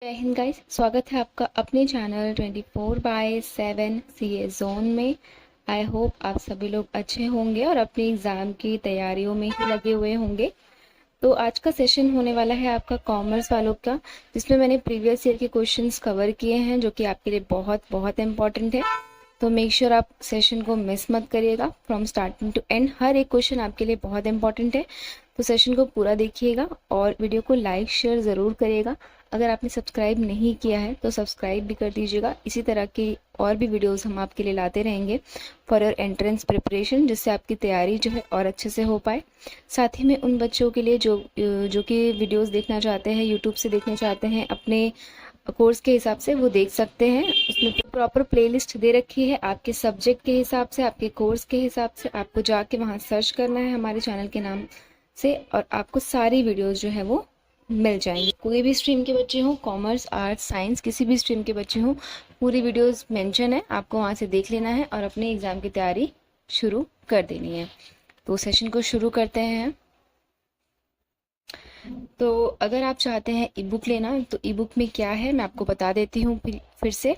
जय हिंद गाइस, स्वागत है आपका अपने चैनल 24/7 सीए जोन में। आई होप आप सभी लोग अच्छे होंगे और अपने एग्ज़ाम की तैयारियों में ही लगे हुए होंगे। तो आज का सेशन होने वाला है आपका कॉमर्स वालों का, जिसमें मैंने प्रीवियस ईयर के क्वेश्चंस कवर किए हैं जो कि आपके लिए बहुत बहुत इंपॉर्टेंट है। तो मेक श्योर आप सेशन को मिस मत करिएगा, फ्रॉम स्टार्टिंग टू एंड हर एक क्वेश्चन आपके लिए बहुत इंपॉर्टेंट है। तो सेशन को पूरा देखिएगा और वीडियो को लाइक शेयर ज़रूर करिएगा। अगर आपने सब्सक्राइब नहीं किया है तो सब्सक्राइब भी कर दीजिएगा। इसी तरह की और भी वीडियोस हम आपके लिए लाते रहेंगे फॉर योर एंट्रेंस प्रिपरेशन, जिससे आपकी तैयारी जो है और अच्छे से हो पाए। साथ ही में उन बच्चों के लिए जो कि वीडियोस देखना चाहते हैं, यूट्यूब से देखना चाहते हैं, अपने कोर्स के हिसाब से वो देख सकते हैं। उसमें प्रॉपर प्लेलिस्ट दे रखी है आपके सब्जेक्ट के हिसाब से, आपके कोर्स के हिसाब से। आपको जाके वहाँ सर्च करना है हमारे चैनल के नाम से और आपको सारी वीडियोस जो है वो मिल जाएंगी। कोई भी स्ट्रीम के बच्चे हों, कॉमर्स, आर्ट्स, साइंस, किसी भी स्ट्रीम के बच्चे हों, पूरी वीडियोस मेंशन है, आपको वहाँ से देख लेना है और अपने एग्ज़ाम की तैयारी शुरू कर देनी है। तो सेशन को शुरू करते हैं। तो अगर आप चाहते हैं ई बुक लेना, तो ई बुक में क्या है मैं आपको बता देती हूँ फिर से।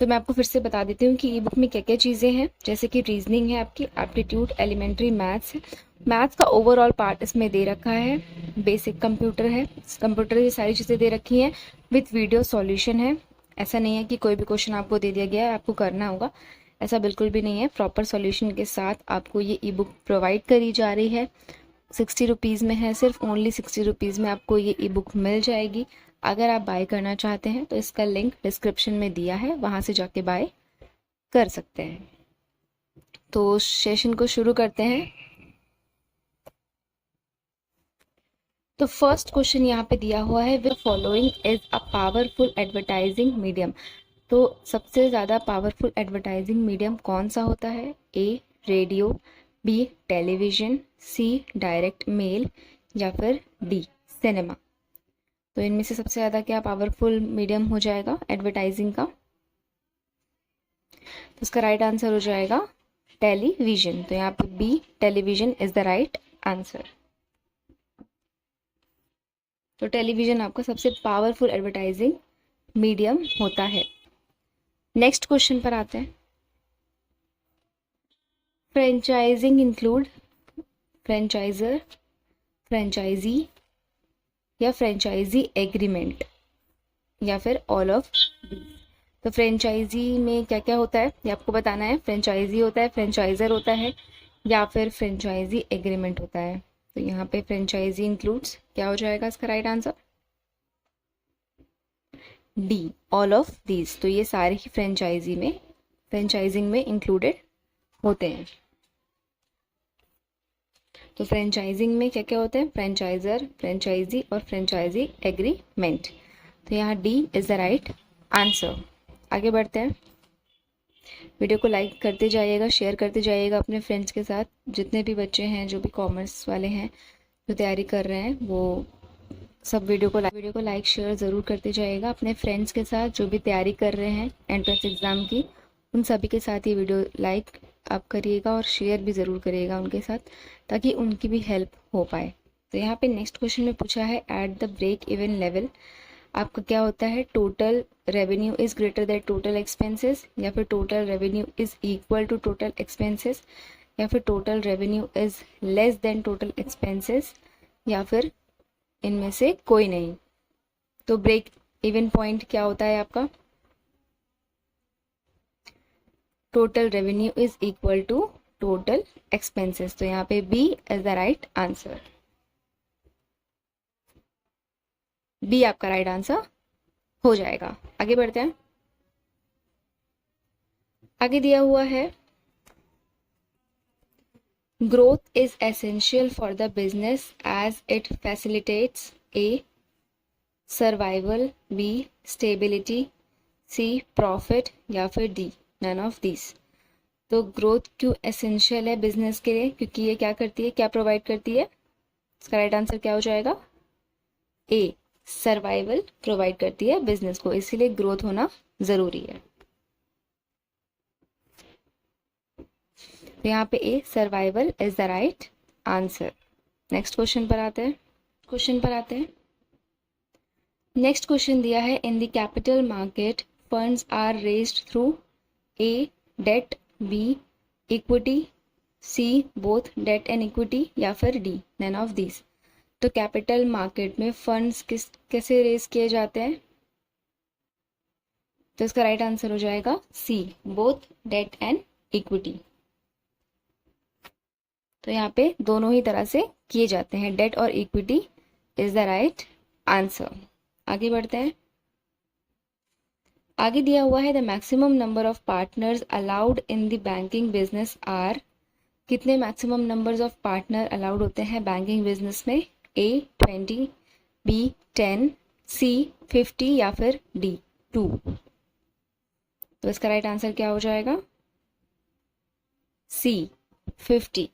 तो मैं आपको फिर से बता देती हूँ कि ई बुक में क्या क्या चीज़ें हैं। जैसे कि रीजनिंग है, आपकी एप्टीट्यूड, एलिमेंट्री मैथ्स है। मैथ्स का ओवरऑल पार्ट इसमें दे रखा है। बेसिक कंप्यूटर है, कंप्यूटर की सारी चीज़ें दे रखी हैं विथ वीडियो सॉल्यूशन है। ऐसा नहीं है कि कोई भी क्वेश्चन आपको दे दिया गया है आपको करना होगा, ऐसा बिल्कुल भी नहीं है। प्रॉपर सॉल्यूशन के साथ आपको ये ई बुक प्रोवाइड करी जा रही है। 60 रुपीज़ में है, सिर्फ ओनली 60 रुपीज़ में आपको ये ई बुक मिल जाएगी। अगर आप बाय करना चाहते हैं तो इसका लिंक डिस्क्रिप्शन में दिया है, वहाँ से जाके बाय कर सकते हैं। तो सेशन को शुरू करते हैं। तो फर्स्ट क्वेश्चन यहाँ पे दिया हुआ है, which following is a powerful advertising medium. तो सबसे ज़्यादा पावरफुल एडवर्टाइजिंग मीडियम कौन सा होता है? ए रेडियो, बी टेलीविज़न, सी डायरेक्ट मेल या फिर डी सिनेमा। तो इनमें से सबसे ज़्यादा क्या पावरफुल मीडियम हो जाएगा एडवर्टाइजिंग का? तो इसका राइट आंसर हो जाएगा टेलीविज़न। तो यहाँ पे B television is the right answer. तो टेलीविज़न आपका सबसे पावरफुल एडवर्टाइजिंग मीडियम होता है। नेक्स्ट क्वेश्चन पर आते हैं। फ्रेंचाइजिंग इंक्लूड फ्रेंचाइजर, फ्रेंचाइजी या फ्रेंचाइजी एग्रीमेंट या फिर ऑल ऑफ। तो फ्रेंचाइजी में क्या क्या होता है ये आपको बताना है। फ्रेंचाइजी होता है, फ्रेंचाइजर होता है या फिर फ्रेंचाइजी एग्रीमेंट होता है। तो यहाँ पे फ्रेंचाइजी इंक्लूड्स क्या हो जाएगा इसका right answer? D all of these. तो ये सारे ही फ्रेंचाइजिंग में इंक्लूडेड होते हैं। तो फ्रेंचाइजिंग में क्या क्या होते हैं? फ्रेंचाइजर, फ्रेंचाइजी और फ्रेंचाइजी एग्रीमेंट। तो यहाँ D is the right answer. आगे बढ़ते हैं। वीडियो को लाइक करते जाइएगा, शेयर करते जाइएगा अपने फ्रेंड्स के साथ। जितने भी बच्चे हैं जो भी कॉमर्स वाले हैं जो तैयारी कर रहे हैं, वो सब वीडियो को लाइक शेयर ज़रूर करते जाइएगा अपने फ्रेंड्स के साथ जो भी तैयारी कर रहे हैं एंट्रेंस एग्ज़ाम की। उन सभी के साथ ये वीडियो लाइक आप करिएगा और शेयर भी ज़रूर करिएगा उनके साथ, ताकि उनकी भी हेल्प हो पाए। तो यहाँ पे नेक्स्ट क्वेश्चन में पूछा है, at the break even level आपका क्या होता है? Total revenue is greater than total expenses, या फिर total revenue is equal to total expenses, या फिर total revenue is less than total expenses, या फिर इनमें से कोई नहीं। तो ब्रेक इवन पॉइंट क्या होता है आपका? Total revenue is equal to total expenses. तो यहाँ पे B is the right answer. B आपका राइट आंसर हो जाएगा। आगे बढ़ते हैं। आगे दिया हुआ है, growth is essential for the business as it facilitates A survival, B stability, C profit या फिर डी नन ऑफ दिस। तो ग्रोथ क्यों एसेंशियल है बिजनेस के लिए? क्योंकि ये क्या करती है, क्या प्रोवाइड करती है? इसका राइट आंसर क्या हो जाएगा? ए सर्वाइवल प्रोवाइड करती है बिजनेस को, इसीलिए ग्रोथ होना जरूरी है। तो यहाँ पे A survival is the right answer. Next question पर आते हैं। नेक्स्ट क्वेश्चन दिया है, in the capital market funds are raised through A debt, B equity, C both debt and equity, या फिर डी नन ऑफ दिस। तो capital market में funds कैसे रेज किए जाते हैं? तो इसका राइट आंसर हो जाएगा C both debt and equity. तो यहाँ पे दोनों ही तरह से किए जाते हैं, डेट और equity is the right answer. आगे बढ़ते हैं। आगे दिया हुआ है, the maximum number of partners allowed in the banking business are. कितने maximum numbers of partner allowed होते हैं बैंकिंग बिजनेस में? ए 20, बी 10, सी 50, या फिर डी 2। तो इसका राइट आंसर क्या हो जाएगा? सी 50।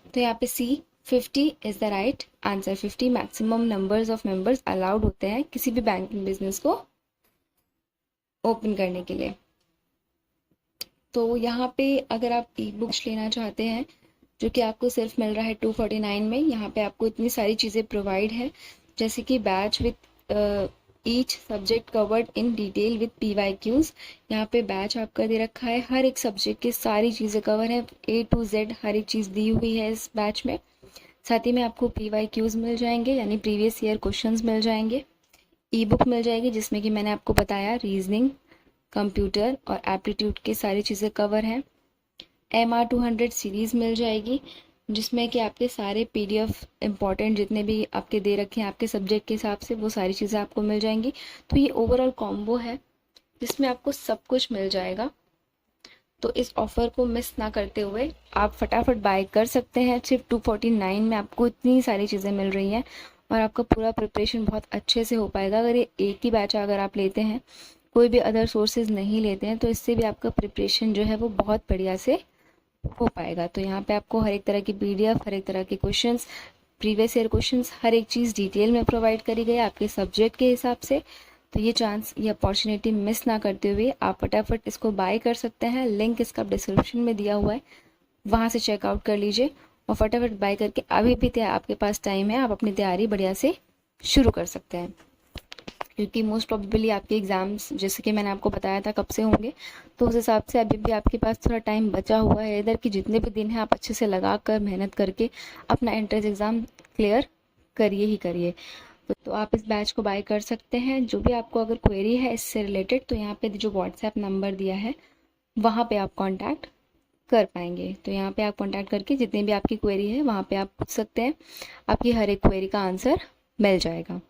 तो यहाँ पे सी 50 is the right answer. 50 maximum numbers of members allowed होते हैं किसी भी बैंकिंग बिजनेस को ओपन करने के लिए। तो यहाँ पे अगर आप ई बुक्स लेना चाहते हैं, जो कि आपको सिर्फ मिल रहा है 249 में, यहाँ पे आपको इतनी सारी चीज़ें प्रोवाइड है, जैसे कि batch with each subject covered in detail with PYQs। यहाँ पे बैच आपका दे रखा है, हर एक सब्जेक्ट की सारी चीज़ें कवर है, A to Z हर एक चीज़ दी हुई है इस बैच में। साथ ही में आपको PYQs मिल जाएंगे, यानी प्रीवियस ईयर क्वेश्चंस मिल जाएंगे। ई बुक मिल जाएगी जिसमें कि मैंने आपको बताया रीजनिंग, कंप्यूटर और एप्टीट्यूड की सारी चीज़ें कवर हैं। MR 200 सीरीज़ मिल जाएगी, जिसमें कि आपके सारे PDF इंपॉर्टेंट जितने भी आपके दे रखे हैं आपके सब्जेक्ट के हिसाब से, वो सारी चीज़ें आपको मिल जाएंगी। तो ये ओवरऑल कॉम्बो है जिसमें आपको सब कुछ मिल जाएगा। तो इस ऑफ़र को मिस ना करते हुए आप फटाफट बाय कर सकते हैं। सिर्फ 249 में आपको इतनी सारी चीज़ें मिल रही हैं और आपका पूरा प्रिपरेशन बहुत अच्छे से हो पाएगा। अगर ये एक ही बैच अगर आप लेते हैं, कोई भी अदर सोर्सेज नहीं लेते हैं, तो इससे भी आपका प्रिपरेशन जो है वो बहुत बढ़िया से हो पाएगा। तो यहाँ पे आपको हर एक तरह की PDF, हर एक तरह के क्वेश्चंस, प्रीवियस ईयर क्वेश्चंस, हर एक चीज़ डिटेल में प्रोवाइड करी गई आपके सब्जेक्ट के हिसाब से। तो ये चांस, ये अपॉर्चुनिटी मिस ना करते हुए आप फटाफट इसको बाय कर सकते हैं। लिंक इसका डिस्क्रिप्शन में दिया हुआ है, वहाँ से चेकआउट कर लीजिए और फटाफट बाय करके अभी भी आपके पास टाइम है, आप अपनी तैयारी बढ़िया से शुरू कर सकते हैं। क्योंकि मोस्ट प्रॉबेबली आपके एग्ज़ाम्स, जैसे कि मैंने आपको बताया था, कब से होंगे, तो उस हिसाब से अभी भी आपके पास थोड़ा टाइम बचा हुआ है। इधर कि जितने भी दिन हैं आप अच्छे से लगा कर मेहनत करके अपना एंट्रेंस एग्ज़ाम क्लियर करिए ही करिए। तो आप इस बैच को बाय कर सकते हैं। जो भी आपको अगर क्वेरी है इससे रिलेटेड, तो यहाँ पे जो व्हाट्सएप नंबर दिया है वहाँ पे आप कांटेक्ट कर पाएंगे। तो यहाँ पे आप कांटेक्ट करके जितनी भी आपकी क्वेरी है वहाँ पे आप पूछ सकते हैं, आपकी हर एक क्वेरी का आंसर मिल जाएगा।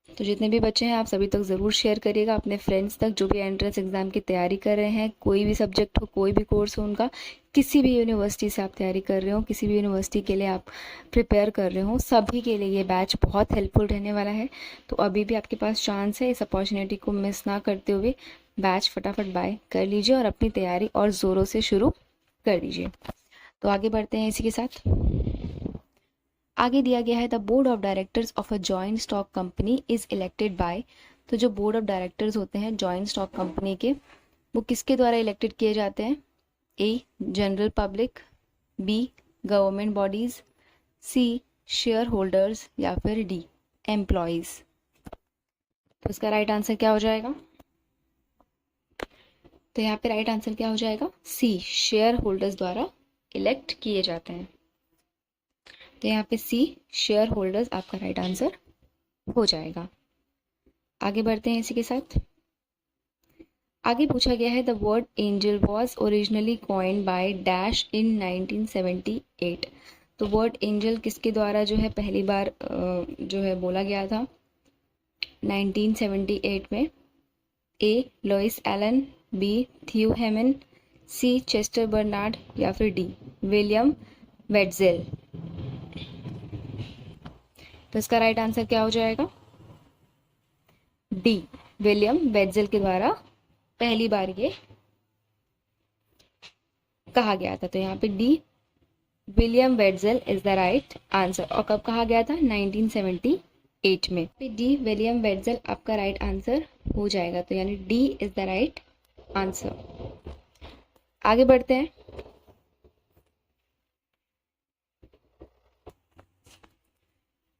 तो जितने भी बच्चे हैं आप सभी तक ज़रूर शेयर करिएगा, अपने फ्रेंड्स तक, जो भी एंट्रेंस एग्ज़ाम की तैयारी कर रहे हैं, कोई भी सब्जेक्ट हो, कोई भी कोर्स हो उनका, किसी भी यूनिवर्सिटी से आप तैयारी कर रहे हो, किसी भी यूनिवर्सिटी के लिए आप प्रिपेयर कर रहे हो, सभी के लिए ये बैच बहुत हेल्पफुल रहने वाला है। तो अभी भी आपके पास चांस है, इस अपॉर्चुनिटी को मिस ना करते हुए बैच फटाफट बाय कर लीजिए और अपनी तैयारी और ज़ोरों से शुरू कर दीजिए। तो आगे बढ़ते हैं इसी के साथ। आगे दिया गया है, the board of directors of a joint stock company is elected by. तो जो बोर्ड ऑफ डायरेक्टर्स होते हैं जॉइंट स्टॉक कंपनी के, वो किसके द्वारा इलेक्टेड किए जाते हैं? A general public, B government bodies, C shareholders, या फिर डी एम्प्लॉयज। तो इसका राइट आंसर क्या हो जाएगा? तो यहाँ पे राइट आंसर क्या हो जाएगा? सी शेयर होल्डर्स द्वारा इलेक्ट किए जाते हैं। तो यहाँ पे सी शेयर होल्डर्स आपका राइट आंसर हो जाएगा। आगे बढ़ते हैं इसी के साथ। आगे पूछा गया है, the word angel was originally coined by dash in 1978। तो वर्ड एंजल किसके द्वारा जो है पहली बार जो है बोला गया था 1978 में? ए लुइस एलन, बी थ्यू हेमन, सी चेस्टर बर्नार्ड, या फिर डी विलियम वेट्जेल। तो इसका राइट आंसर क्या हो जाएगा? डी विलियम वेट्जेल के द्वारा पहली बार ये कहा गया था। तो यहाँ पे D William Wetzel is the right answer. और कब कहा गया था? 1978 में। डी विलियम वेट्जेल आपका राइट आंसर हो जाएगा। तो यानी D is the right answer. आगे बढ़ते हैं।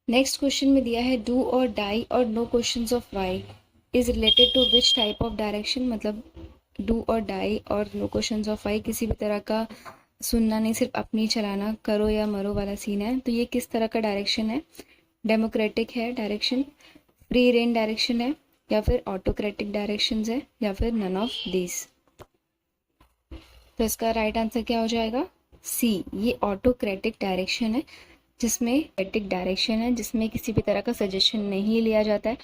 नेक्स्ट क्वेश्चन में दिया है डू और डाई और no questions of why is related to which type of direction. मतलब डू और डाई और नो क्वेश्चंस ऑफ वाई किसी भी तरह का सुनना नहीं, सिर्फ अपनी चलाना, करो या मरो वाला सीन है। तो ये किस तरह का डायरेक्शन है? डेमोक्रेटिक है डायरेक्शन, फ्री रेन डायरेक्शन है, या फिर ऑटोक्रेटिक डायरेक्शन है, या फिर नन ऑफ दिस। तो इसका राइट आंसर क्या हो जाएगा? सी, ये ऑटोक्रेटिक डायरेक्शन है, जिसमें किसी भी तरह का सजेशन नहीं लिया जाता है।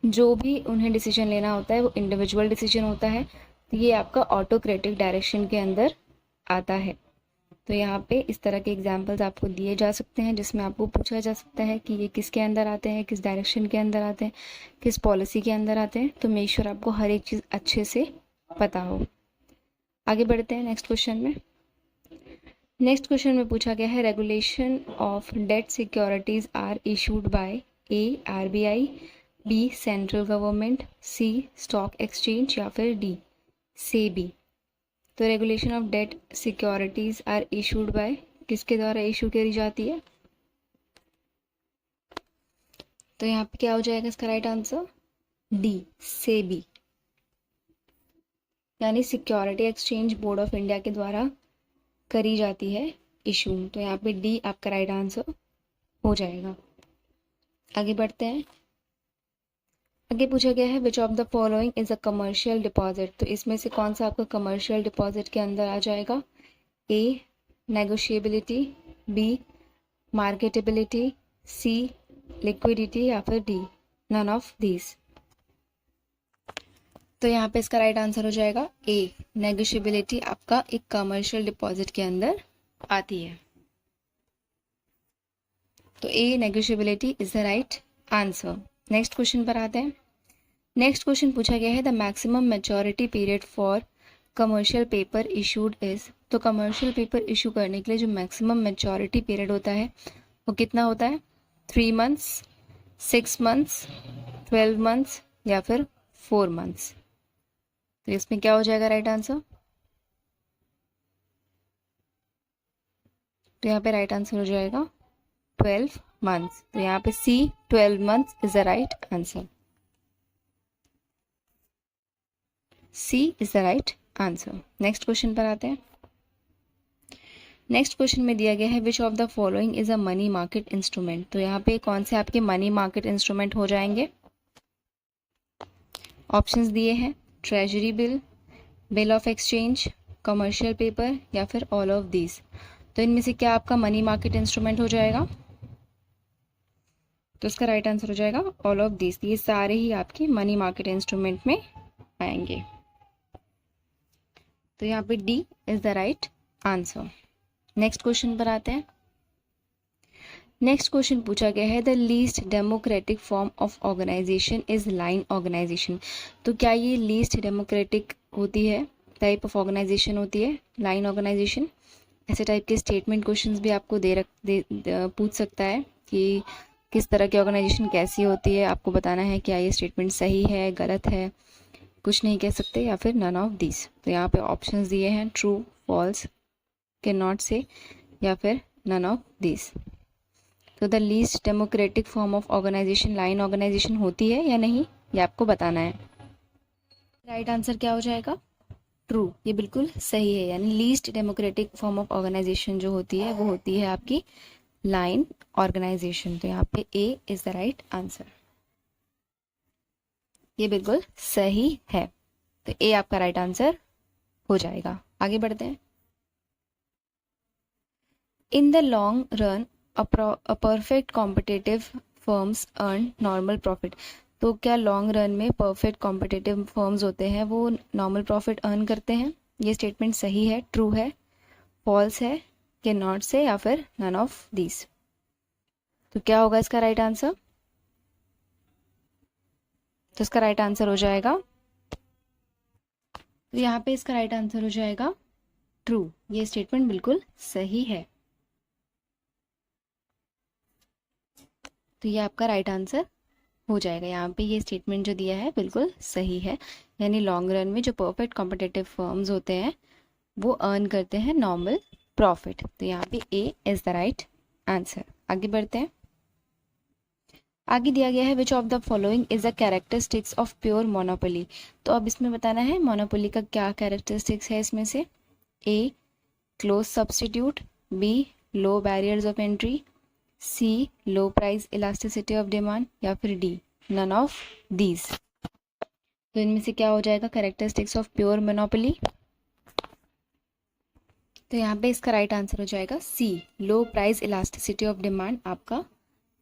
जो भी उन्हें डिसीजन लेना होता है वो इंडिविजुअल डिसीजन होता है। तो ये आपका ऑटोक्रेटिक डायरेक्शन के अंदर आता है। तो यहाँ पे इस तरह के एग्जाम्पल्स आपको दिए जा सकते हैं जिसमें आपको पूछा जा सकता है कि ये किसके अंदर आते हैं, किस डायरेक्शन के अंदर आते हैं, किस पॉलिसी के अंदर आते हैं। तो मेक श्योर आपको हर एक चीज़ अच्छे से पता हो। आगे बढ़ते हैं नेक्स्ट क्वेश्चन में। नेक्स्ट क्वेश्चन में पूछा गया है regulation of debt securities are issued by A RBI, B central government, C stock exchange, या फिर डी सेबी। तो regulation of debt securities are issued by किसके द्वारा इशू करी जाती है? तो यहाँ पे क्या हो जाएगा इसका राइट आंसर? डी सेबी, यानी security exchange board of India के द्वारा करी जाती है इशू। तो यहाँ पे डी आपका राइट आंसर हो जाएगा। आगे बढ़ते हैं। आगे पूछा गया है which of the following is a commercial deposit. तो इसमें से कौन सा आपका कमर्शियल डिपॉजिट के अंदर आ जाएगा? ए नेगोशिएबिलिटी, बी मार्केटेबिलिटी, सी लिक्विडिटी, या फिर डी नन ऑफ दीज। तो यहाँ पे इसका राइट आंसर हो जाएगा ए नेगोशिएबिलिटी आपका एक कमर्शियल डिपॉजिट के अंदर आती है। तो A negotiability is the right answer. Next question पर आते हैं। नेक्स्ट क्वेश्चन पूछा गया है the maximum maturity period for commercial paper issued is. तो कमर्शियल पेपर इशू करने के लिए जो मैक्सिमम मैच्योरिटी पीरियड होता है वो कितना होता है? 3 मंथ्स, 6 मंथ्स, 12 मंथ्स, या फिर 4 मंथ्स। तो इसमें क्या हो जाएगा राइट आंसर? तो यहाँ पे राइट आंसर हो जाएगा 12 मंथ्स। तो यहाँ पे C 12 months is the right answer. C is the right answer. Next question पर आते हैं। नेक्स्ट क्वेश्चन में दिया गया है which of the following is a money market instrument. तो यहाँ पे कौन से आपके मनी मार्केट इंस्ट्रूमेंट हो जाएंगे? ऑप्शंस दिए हैं treasury bill, bill of exchange, commercial paper, या फिर ऑल ऑफ दीज। तो इनमें से क्या आपका मनी मार्केट इंस्ट्रूमेंट हो जाएगा? तो इसका राइट आंसर हो जाएगा ऑल ऑफ दीज। ये सारे ही आपके मनी मार्केट इंस्ट्रूमेंट में आएंगे। तो यहाँ पे D is the right answer. Next question पर आते हैं। नेक्स्ट क्वेश्चन पूछा गया है the least democratic form of organisation is line organisation. तो क्या ये लीस्ट डेमोक्रेटिक होती है, टाइप ऑफ ऑर्गेनाइजेशन होती है लाइन ऑर्गेनाइजेशन? ऐसे टाइप के स्टेटमेंट क्वेश्चंस भी आपको पूछ सकता है कि किस तरह की ऑर्गेनाइजेशन कैसी होती है। आपको बताना है क्या ये स्टेटमेंट सही है, गलत है, कुछ नहीं कह सकते, या फिर नन ऑफ दिस। तो यहाँ पे ऑप्शंस दिए हैं true, false, can not say, या फिर नन ऑफ दिस। तो the least democratic form of organisation line organisation होती है या नहीं, ये आपको बताना है। राइट आंसर क्या हो जाएगा? ट्रू, ये बिल्कुल सही है। यानी least democratic form of organisation जो होती है वो होती है आपकी लाइन ऑर्गेनाइजेशन। तो यहाँ पे A is the right answer. ये बिल्कुल सही है। तो ए आपका राइट आंसर हो जाएगा। आगे बढ़ते हैं। In the long run a perfect competitive firms earn normal profit. तो क्या लॉन्ग रन में परफेक्ट कॉम्पिटिटिव फर्म्स होते हैं वो नॉर्मल प्रॉफिट अर्न करते हैं? ये स्टेटमेंट सही है, ट्रू है, फॉल्स है, कैन नॉट से, या फिर नन ऑफ दीज। तो क्या होगा इसका राइट आंसर? तो इसका राइट आंसर हो जाएगा, तो यहाँ पे इसका राइट आंसर हो जाएगा ट्रू। ये स्टेटमेंट बिल्कुल सही है। तो ये आपका राइट आंसर हो जाएगा। यहाँ पे ये स्टेटमेंट जो दिया है बिल्कुल सही है। यानी लॉन्ग रन में जो परफेक्ट कॉम्पिटिटिव फर्म्स होते हैं वो अर्न करते हैं नॉर्मल प्रॉफिट। तो यहाँ पे A is the right answer. आगे बढ़ते हैं। आगे दिया गया है which of the following is the characteristics of pure monopoly. तो अब इसमें बताना है मोनोपोली का क्या कैरेक्टरिस्टिक्स है इसमें से। A close substitute, B low barriers of entry, C low price elasticity of demand, या फिर डी नन ऑफ दीज। तो इनमें से क्या हो जाएगा कैरेक्टरिस्टिक्स ऑफ प्योर मोनोपोली। तो यहाँ पे इसका राइट आंसर हो जाएगा C low price elasticity of demand आपका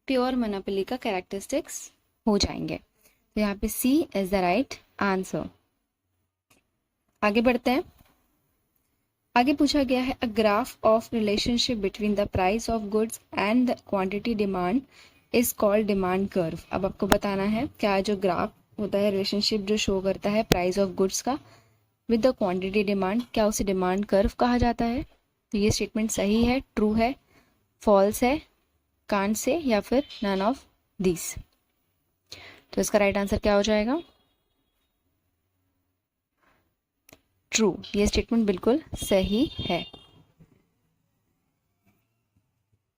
प्योर मोनोपोली का कैरेक्टरिस्टिक्स हो जाएंगे। तो यहाँ पे C is the right answer. आगे बढ़ते हैं। आगे पूछा गया है a graph of relationship between the price of goods and the quantity demand is called demand curve. अब आपको बताना है क्या जो ग्राफ होता है रिलेशनशिप जो शो करता है प्राइस ऑफ गुड्स का विद द क्वांटिटी डिमांड, क्या उसे डिमांड कर्व कहा जाता है। तो ये स्टेटमेंट सही है, ट्रू है, फॉल्स है, कांट से, या फिर नन ऑफ दिस। तो इसका राइट आंसर क्या हो जाएगा ट्रू। ये स्टेटमेंट बिल्कुल सही है।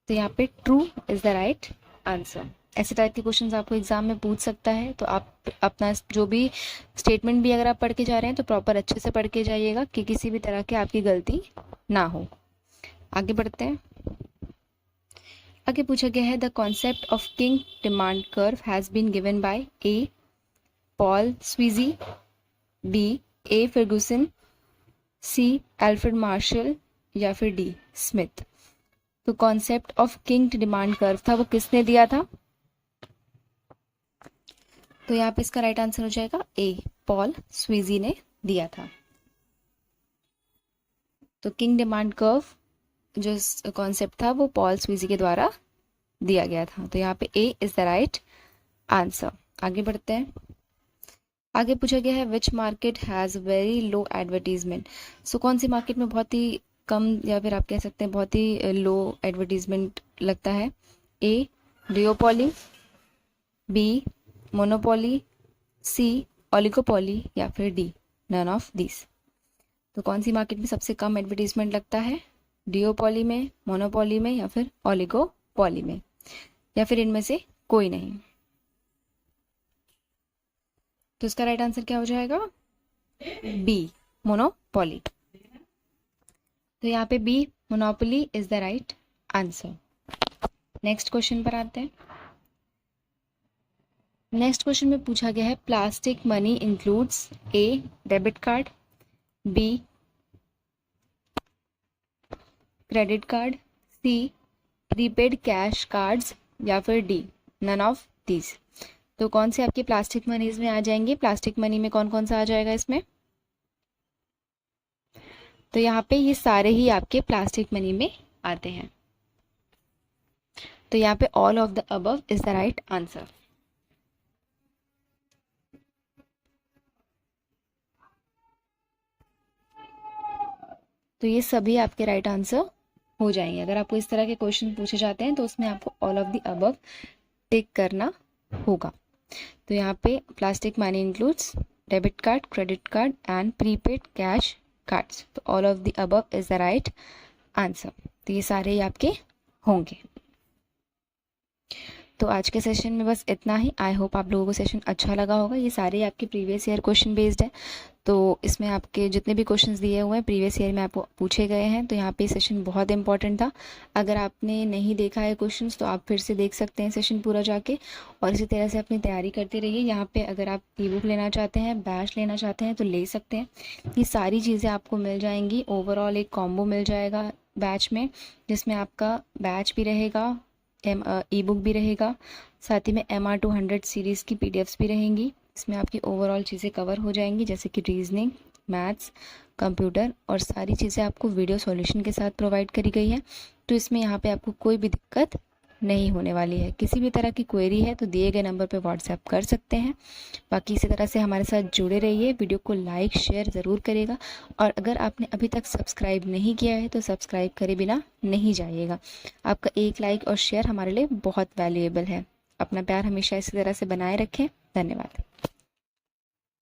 तो यहाँ पे true is the right answer. ऐसे टाइप के क्वेश्चंस आपको एग्जाम में पूछ सकता है, तो आप अपना जो भी स्टेटमेंट भी अगर आप पढ़ के जा रहे हैं तो प्रॉपर अच्छे से पढ़ के जाइएगा कि किसी भी तरह की आपकी गलती ना हो। आगे बढ़ते हैं। आगे पूछा गया है the concept of king demand curve has been given by A Paul Sweezy, B A Ferguson, C Alfred Marshall, या फिर डी स्मिथ। तो concept of king demand curve था वो किसने दिया था। तो यहाँ पे इसका राइट आंसर हो जाएगा ए पॉल स्वीजी ने दिया था। तो किंग डिमांड कर्व जो कॉन्सेप्ट था वो पॉल स्वीजी के द्वारा दिया गया था। तो यहाँ पे A is the right answer. आगे बढ़ते हैं। आगे पूछा गया है which market has very low advertisement. So कौन सी मार्केट में बहुत ही कम या फिर आप कह सकते हैं बहुत ही लो एडवर्टीजमेंट लगता है। ए डिओपोली, बी मोनोपोली, सी ओलिगोपोली, या फिर डी नन ऑफ दिस। तो कौन सी मार्केट में सबसे कम एडवर्टीजमेंट लगता है, डिओपोली में, मोनोपोली में, या फिर ओलिगोपोली में, या फिर इनमें से कोई नहीं। तो इसका राइट आंसर क्या हो जाएगा बी मोनोपोली। तो यहाँ पे B monopoly is the right answer. Next question पर आते हैं। नेक्स्ट क्वेश्चन में पूछा गया है plastic money includes A debit card, B credit card, C prepaid cash cards, या फिर डी नन ऑफ दीज। तो कौन से आपके प्लास्टिक मनीज में आ जाएंगे। प्लास्टिक मनी में कौन कौन सा आ जाएगा इसमें। तो यहाँ पे ये सारे ही आपके प्लास्टिक मनी में आते हैं। तो यहाँ पे all of the above is the right answer. तो ये सभी आपके राइट आंसर हो जाएंगे। अगर आपको इस तरह के क्वेश्चन पूछे जाते हैं तो उसमें आपको all of the above tick करना होगा। तो यहाँ पे plastic money includes debit card, credit card and prepaid cash cards. तो all of the above is the right answer. तो ये सारे ही आपके होंगे। तो आज के सेशन में बस इतना ही। आई होप आप लोगों को सेशन अच्छा लगा होगा। ये सारे आपके प्रीवियस ईयर क्वेश्चन बेस्ड है, तो इसमें आपके जितने भी क्वेश्चंस दिए हुए हैं प्रीवियस ईयर में आपको पूछे गए हैं। तो यहाँ पे सेशन बहुत इंपॉर्टेंट था। अगर आपने नहीं देखा है क्वेश्चंस तो आप फिर से देख सकते हैं सेशन पूरा जाके, और इसी तरह से अपनी तैयारी करते रहिए। यहाँ पे अगर आप ई बुक लेना चाहते हैं, बैच लेना चाहते हैं तो ले सकते हैं। ये सारी चीज़ें आपको मिल जाएंगी। ओवरऑल एक कॉम्बो मिल जाएगा बैच में, जिसमें आपका बैच भी रहेगा, ई बुक भी रहेगा, साथ ही में MR200 सीरीज़ की PDFs भी रहेंगी। इसमें आपकी ओवरऑल चीज़ें कवर हो जाएंगी, जैसे कि रीजनिंग, मैथ्स, कंप्यूटर, और सारी चीज़ें आपको वीडियो सॉल्यूशन के साथ प्रोवाइड करी गई है। तो इसमें यहाँ पे आपको कोई भी दिक्कत नहीं होने वाली है। किसी भी तरह की क्वेरी है तो दिए गए नंबर पे व्हाट्सएप कर सकते हैं। बाकी इसी तरह से हमारे साथ जुड़े रहिए। वीडियो को लाइक शेयर ज़रूर करेगा, और अगर आपने अभी तक सब्सक्राइब नहीं किया है तो सब्सक्राइब करे बिना नहीं जाइएगा। आपका एक लाइक और शेयर हमारे लिए बहुत वैल्यूएबल है। अपना प्यार हमेशा इसी तरह से बनाए रखें। धन्यवाद।